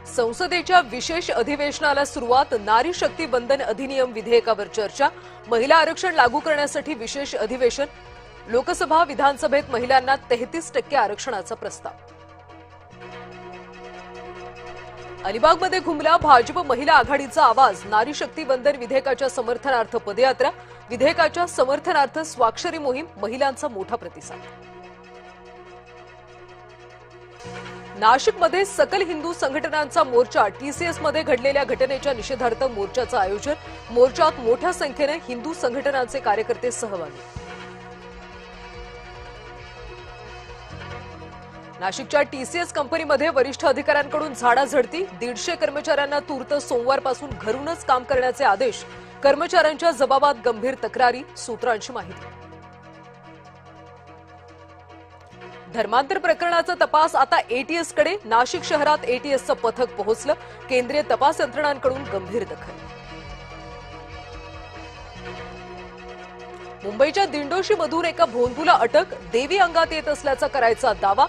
संसदेच्या विशेष अधिवेशनाला सुरुवात. नारी शक्ती वंदन अधिनियम विधेयकावर चर्चा. महिला आरक्षण लागू करण्यासाठी विशेष अधिवेशन. लोकसभा विधानसभेत महिलांना 33% आरक्षणाचा प्रस्ताव. अलिबागमध्ये घुमला भाजप महिला आघाडीचा आवाज. नारी शक्ती वंदन विधेयकाच्या समर्थनार्थ पदयात्रा. विधेयकाच्या समर्थनार्थ स्वाक्षरी मोहीम. महिलांचा मोठा प्रतिसाद. नाशिकमध्ये सकल हिंदू संघटनांचा मोर्चा. टीसीएसमध्ये घडलेल्या घटनेच्या निषेधार्थ मोर्चाचं आयोजन. मोर्चात मोठ्या संख्येने हिंदू संघटनांचे कार्यकर्ते सहभागी. नाशिकच्या टीसीएस कंपनीमध्ये वरिष्ठ अधिकाऱ्यांकडून झाडाझडती. 150 कर्मचाऱ्यांना तूर्त सोमवारपासून घरूनच काम करण्याचे आदेश. कर्मचाऱ्यांच्या जबाबात गंभीर तक्रारी. सूत्रांची माहिती. धर्मांतर प्रकरणाचा तपास आता एटीएसकडे. नाशिक शहरात एटीएसचं पथक पोहोचलं. केंद्रीय तपास यंत्रणांकडून गंभीर दखल. मुंबईच्या दिंडोशीमधून एका भोंदूला अटक. देवी अंगात येत असल्याचा करायचा दावा.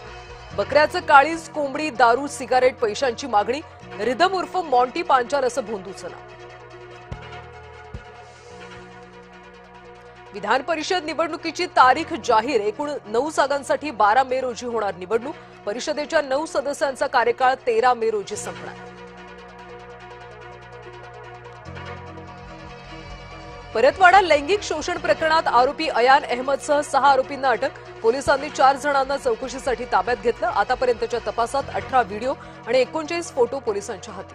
बकऱ्याचं काळीज, कोंबडी, दारू, सिगारेट, पैशांची मागणी. रिदम उर्फ मॉन्टी पांचाल असं भोंदूचं नाव. विधान परिषद निवडणुकीची तारीख जाहीर. एकूण 9 जागांसाठी 12 मे रोजी होणार निवडणूक. परिषदेच्या 9 सदस्यांचा कार्यकाळ 13 मे रोजी संपणार. परतवाडा लैंगिक शोषण प्रकरणात आरोपी अयान अहमदसह 6 आरोपींना अटक. पोलिसांनी 4 जणांना चौकशीसाठी ताब्यात घेतलं. आतापर्यंतच्या तपासात 18 व्हिडिओ आणि 39 फोटो पोलिसांच्या हाती.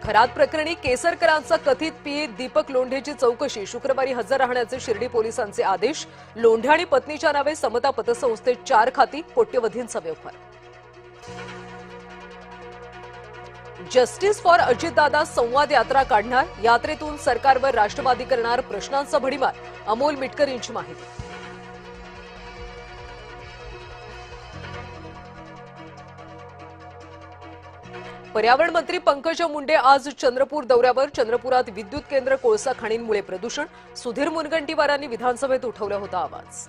खरात प्रकरणी केसरकरांचा कथित पीए दीपक लोंढेची चौकशी. शुक्रवारी हजर राहण्याचे शिर्डी पोलिसांचे आदेश. लोंढे आणि पत्नीच्या नावे समता पतसंस्थेत 4 खाती. कोट्यवधींचा व्यवहार. जस्टिस फॉर अजितदादा संवाद यात्रा काढणार. यात्रेतून सरकारवर राष्ट्रवादी करणार प्रश्नांचा भडीमार. अमोल मिटकर यांची माहिती. पर्यावरण मंत्री पंकजा मुंडे आज चंद्रपूर दौऱ्यावर. चंद्रपुरात विद्युत केंद्र, कोळसा खाणींमुळे प्रदूषण. सुधीर मुनगंटीवारांनी विधानसभेत उठवला होता आवाज.